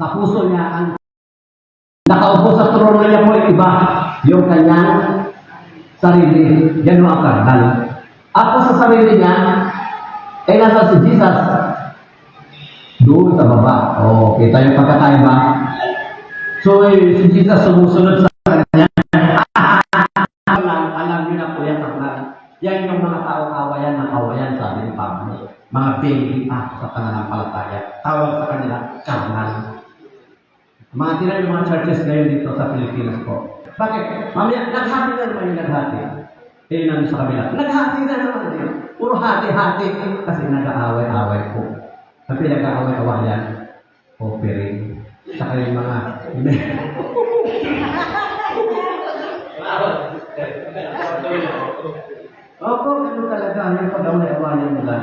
Sa puso niya, ang nakaupo sa trono niya po iba, yung kanyang sarili. Yan ang karnal. Ako sa sarili niya, nasa si Jesus. Doon sa baba. O, kita yung pagkakaiba. So, si Jesus sumusunod sa kanya. Alam niyo na po yan, yan yung mga taong awayan, sabi ni Pablo. Mga baby pa sa pananampalataya. Tawag sa kanila, karnal. Mga tira yung mga churches ngayon dito sa Pilipinas po. Bakit? Mamaya, naghati na naman yung naghati. Namin sa kabila. Naghati na naman yun. Puro hati-hati. Kasi nag-aaway-aaway po. Sa pinag-aaway-awayan, offering. Saka yung mga... Opo, ito talaga. Yung pag-aaway-awayan nila.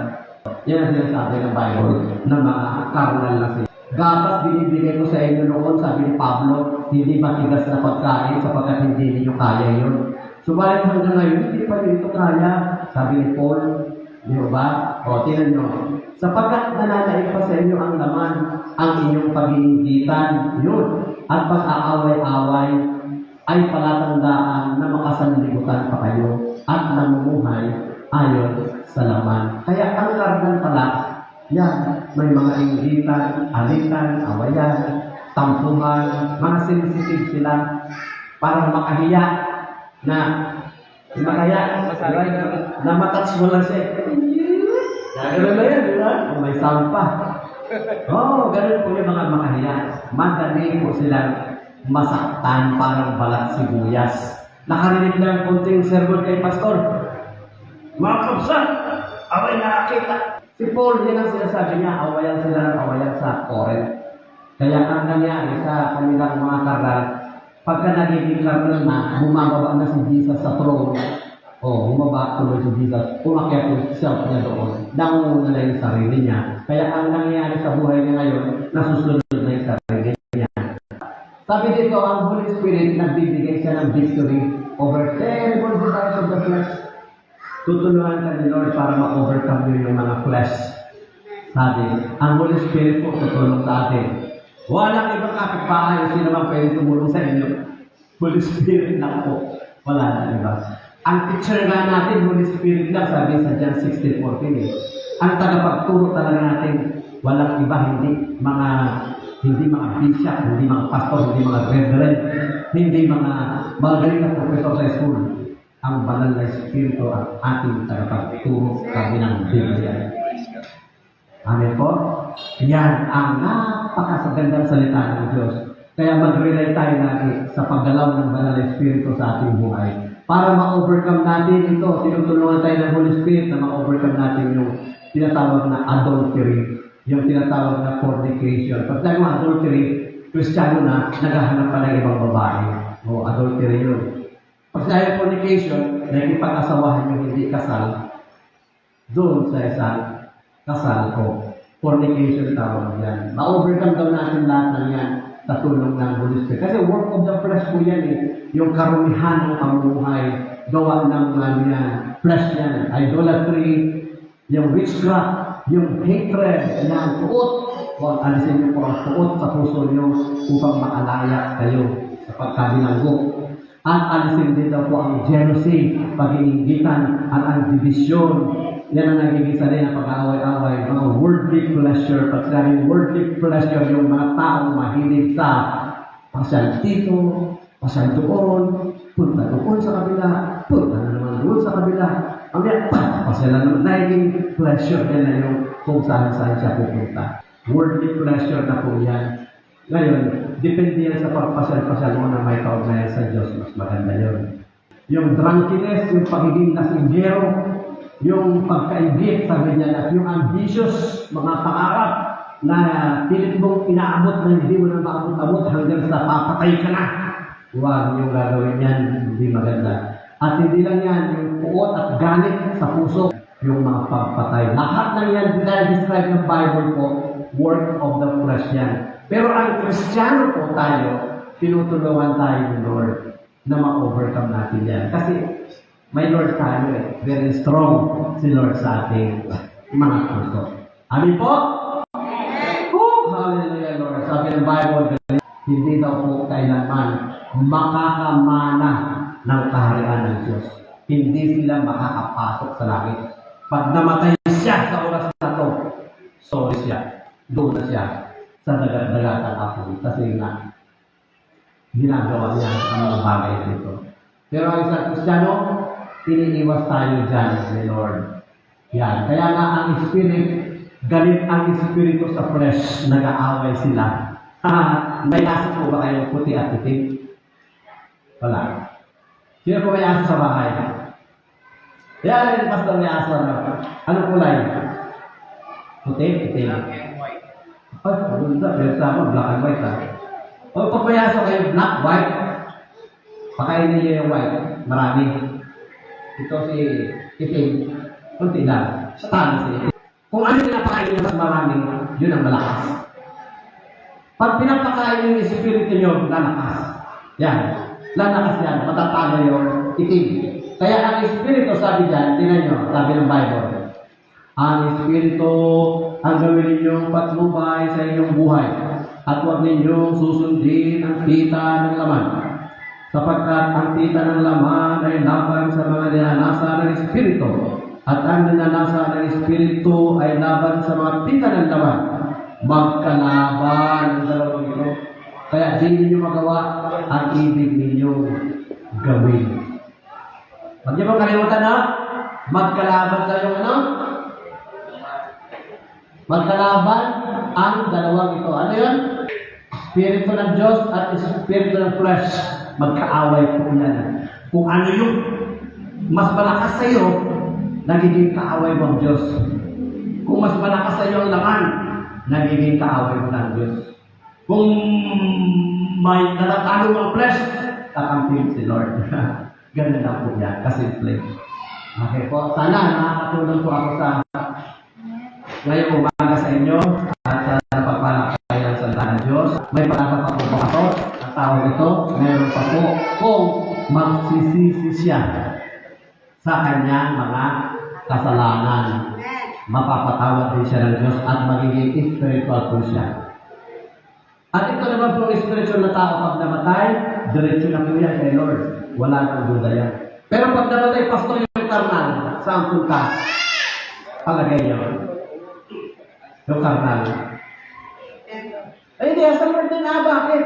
Yan ang sinasabi ng Bible na mga karnal na sila. Gatas binibigay ko sa inyo noon, sabi ni Pablo, hindi matigas na pagkain sapagkat hindi ninyo kaya yun. Subalit hanggang ngayon, hindi pa rin ito kaya, sabi ni Paul, di ba? O, tinan nyo. Sapagkat nananaig pa sa inyo ang laman, ang inyong pag-iingitan, yun. At pag-aaway-away ay palatandaan na makasanlibutan pa kayo at namumuhay ayon sa laman. Kaya ang karnal pala, yan, may mga inggitan, alitan, awayan, tampuhan, mga sensitive sila, parang makahiya na matats mo lang siya. Gano'n na yan, di ba? May sound pa. Ganun po yung mga makahiya. Madali po silang masaktan, parang balat sibuyas. Nakarinig lang konting sermon kay Pastor. Mga kapsa, away nakakita. Si Paul, yan ang sinasabi niya, awayan sila ng awayan sa Corinth. Kaya ang nangyari sa kanilang mga karnal, pagka nagiging karnal na, bumababa na si Jesus sa throne, bumaba tuloy si Jesus, umakyat yung self niya doon, nangunguna na yung sarili niya. Kaya ang nangyari sa buhay niya ngayon, nasusunod na yung sarili niya. Sabi dito, ang Holy Spirit, nagbibigay siya ng victory over terrible desires of the flesh. Tutulungan ka ni Lord para ma-overcome yung mga flesh. Sabi, ang Holy Spirit po tutulong sa atin. Walang ibang kapitbahay, sino naman pwede tumulong sa inyo. Holy Spirit lang po. Wala na iba. Ang picture nga natin, Holy Spirit lang, sabi sa John 16:14. Ang tagapagturo talaga natin, walang iba, hindi mga bishop, hindi mga pastor, hindi mga reverend, hindi mga galing na professor sa school. Ang banal na Espiritu ang ating tagapagturo sa binang Biblia. Amen po? Yan ang napakasagandang salita ng Diyos. Kaya mag-rely tayo natin sa paggalaw ng banal na Espiritu sa ating buhay. Para ma-overcome natin ito, tinutulungan tayo ng Holy Spirit na ma-overcome natin yung tinatawag na adultery, yung tinatawag na fornication. Pag tayo adultery, Kristiyano na, naghahanap pa ng ibang babae. Adultery yun. Pag tayo fornication, nakikipag-asawahan yung hindi kasal, doon sa isang kasal ko. Fornication tawag yan. Ma-overcome daw natin lahat ng yan sa tulong ng Holy Spirit. Kasi work of the flesh po yan eh. Yung karumihan ng pamumuhay, gawa ng flesh yan. Idolatry, yung witchcraft, yung hatred, yung puot. Huwag alisin niyo po ang puot sa puso niyo upang makalaya kayo sa pagkabilanggo. At alisin din daw po ang jealousy, pag-iingitan, at ang division. Yan ang nagiging sanay ng pag-aaway-aaway, mga worldly pleasure. Pag sinabing worldly pleasure, yung mga taong mahilig sa pasyal dito, pasyal doon, punta doon sa kabila, punta na naman doon sa kabila. Ang pasyal na naman, nagiging pleasure yan na yung kung saan-saan siya pupunta. Worldly pleasure na po yan. Ngayon, depende yan sa pagpasyal-pasyal mo na may kaugnayan sa Diyos. Mas maganda yun. Yung drunkenness, yung pagiging nasinggero, yung pagkaingit, sabi niya, at yung ambitious, mga pangarap na pilit mong inaabot na hindi mo na maabot-abot hanggang sa papatay ka na. Huwag yung gagawin yan, hindi maganda. At hindi lang yan, yung puot at galit sa puso, yung mga pagpatay. Lahat ng yan, describe ng Bible po, work of the flesh yan. Pero ang Kristiyano po tayo, tinutulungan tayo ng Lord na ma-overcome natin yan. Kasi may Lord tayo eh. Very strong si Lord sa ating mga puso. Amin po? Hallelujah, Lord. Sabi sabi ng Bible, hindi daw po kailanman makakamana ng kaharian ng Diyos. Hindi sila makakapasok sa langit. Pag namatay siya sa oras na to, sorry siya, doon na siya sa dagat-dagatan ako. Kasi nga, ginagawa niya ang mga bagay dito. Pero ang isang Kristiyano, iniiwas tayo dyan ni Lord. Yan. Kaya nga ang Spirit, galit ang Espiritu sa flesh, nag-aaway sila. May aso po ba kayong puti at itim? Wala. Sino po may aso sa bahay? Kaya rin pastor may aso. Ano kulay? Puti? Itim? Ay, maganda. Pero sa ako, black and white. O pag may aso kayo, black, white, pakainin niyo yung white. Marami. Ito si itim. Kunti lang. Sa talas si itim. Kung ano yung pinapakain niyo mas marami, yun ang malakas. Pag pinapakain niyo yung espiritu niyo, lalakas. Yan. Lalakas yan. Matatalo yung itim. Kaya ang espiritu, sabi dyan, tinan nyo, sabi ng Bible, ang espiritu, ang gawin ninyong patnubay sa inyong buhay, at huwag ninyong susundin ang tita ng laman. Sapagkat ang tita ng laman ay laban sa mga ninanasa ng espiritu, at ang ninanasa ng espiritu ay laban sa mga tita ng laman. Magkalaban ang dalawang ito. Kaya di ninyo magawa ang ibig ninyong gawin. Huwag niyo bang kalimutan na magkalaban tayong ano? Magkalaban ang dalawang ito. Ano yun? Espiritu ng Diyos at espiritu ng flesh. Magkaaway po yan. Kung ano yung mas malakas sa iyo, nagiging kaaway mo ang Diyos. Kung mas malakas sa iyo ang laman, nagiging kaaway mo ng Diyos. Kung may natatalo ang flesh, kakampin si Lord. Ganun lang po yan. Kasimple. Okay po. Sana nakakatulong po ako sa ngayong umaga sa inyo at napagpalakay ng salita ng Diyos. May panapat pa po ako. Ang tawag ito, meron pa po kung magsisisi siya sa kanyang mga kasalanan. Mapapatawad din siya ng Diyos at magiging spiritual po siya. At ito naman po spiritual na tao pag namatay, diretso na po yan kay Lord. Wala nang duda yan. Pero pag namatay, pastor yung karnal, saan punta? Palagay niyo. Yung karnal. Ay, hindi. Sa Lord din na. Bakit?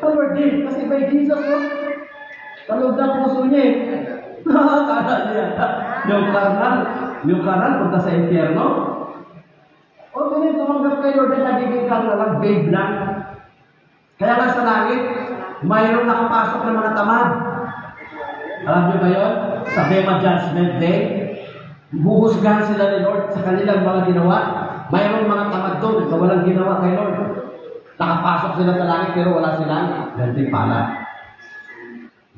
Sa Lord din. Kasi by Jesus, no? Sa loob ng puso niya eh. Nakakala niya. Yung karnal, punta sa impyerno. O, ganun, tumanggap kay Lord na nagiging karnal lang, babe lang. Kaya nga sa langit, mayroong nakapasok ng mga tamad. Alam niyo ba yun? Sa Bema Judgment Day, buhusgahan sila ni Lord sa kanilang mga ginawa. Mayroong mga tamad doon na walang ginawa kay Lord. Nakapasok sila sa langit pero wala silang gantimpala.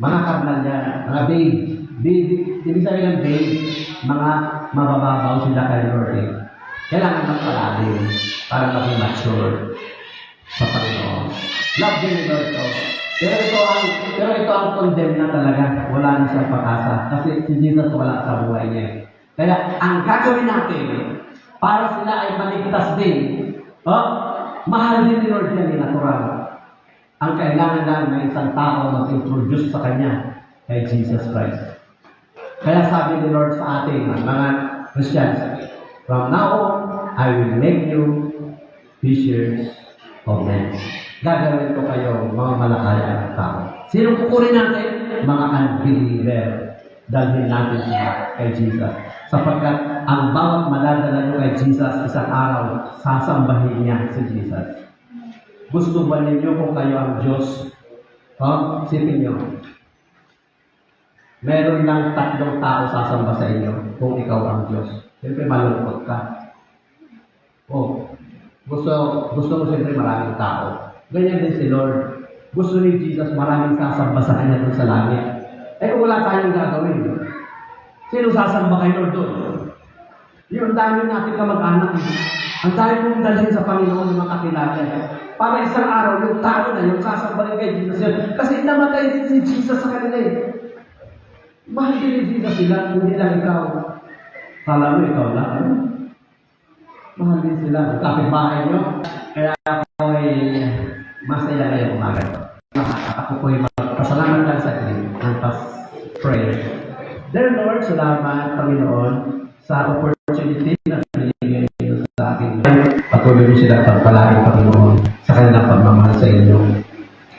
Mga karnal yan, mga babe. Ibig sabihin ng babe, mga mabababaw sila kay Lord eh. Kailangan magpalalim para maging mature sa Panginoon. Love din ni Lord to. Pero ito ang condemn na talaga. Wala na siyang pag-asa. Kasi si Jesus wala sa buhay niya. Kaya ang gagawin natin, para sila ay maligtas din, mahal din ni Lord yan, natural. Ang kailangan lang ng isang tao mag-introduce sa Kanya kay Jesus Christ. Kaya sabi ni Lord sa atin, mga Christians, from now on, I will make you fishers of men. Gagawin ko kayo mga malakaya ng tao. Sino kukunin natin? Mga unbeliever. Dalhin natin siya kay Jesus. Sapagkat ang bawat madadala nyo kay Jesus isang araw, sasambahin niya si Jesus. Gusto ba ninyo kung kayo ang Diyos? Sipin nyo. Meron lang 3 tao sasamba sa inyo kung ikaw ang Diyos. Siyempre malungkot ka. Gusto mo siyempre maraming tao. Ganyan din si Lord. Gusto ni Jesus maraming sasamba sa Kanya doon sa langit. Eh kung wala tayong gagawin, sino sasamba kay Lord doon? Yung dami natin kamag-anak. Ang dami mong dalhin sa Panginoon yung makakilala. Para isang araw, yung tao na yung sasamba kay Jesus yun. Kasi namatay din si Jesus sa kanila eh. Mahal din ni Jesus sila, hindi lang ikaw. Kala mo ikaw lang, ano? Mahal din sila. Kapit bahay nyo. Kaya ako masaya ngayong umaga. Ako po'y magpasalamat lang sa akin ang prayer. Dear Lord, salamat Panginoon sa opportunity na binigay niyo sa akin. Patuloy niyo sila pagpalain Panginoon sa kanilang pagmamahal sa inyo.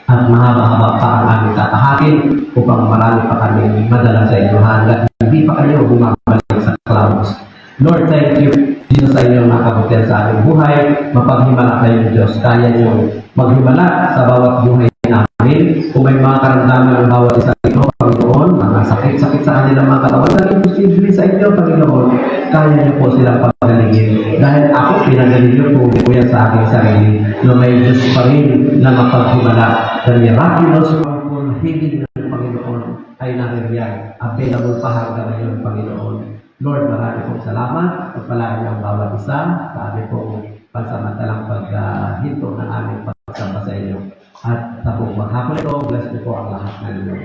At mahaba-haba pa ang aming tatahakin upang marami pa kami madala sa inyo hanggang hindi pa kayo bumabalik sa clouds. Lord, thank you dito sa inyong nakabutihan sa aming buhay. Mapaghimala kayo Diyos. Kaya niyo maghimala sa bawat buhay namin. Kung may mga karamdaman ng bawat isa ito, Panginoon, mga sakit-sakit sa kanilang mga katawan, na imposible sa inyo, Panginoon, kaya niyo po silang pagaligin. Dahil ako, pinagaling niyo po yan sa aking sarili, na may Diyos pa rin na mapaghimala. The miraculous, powerful healing ng Panginoon ay nangyayari. Available pa hanggang ngayon, Panginoon. Lord, marami pong salamat. Pagpalaan niyo ang bawat isa sa aming pong pansamantalang paghinto ng aming pagsamba sa inyo. At sa buong maghapon ito, bless niyo po ang lahat ng inyong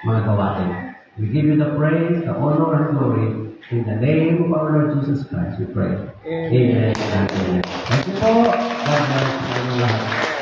mga gawain. We give you the praise, the honor, and glory. In the name of our Lord Jesus Christ, we pray. Amen. Amen. Thank you po. God bless you lahat.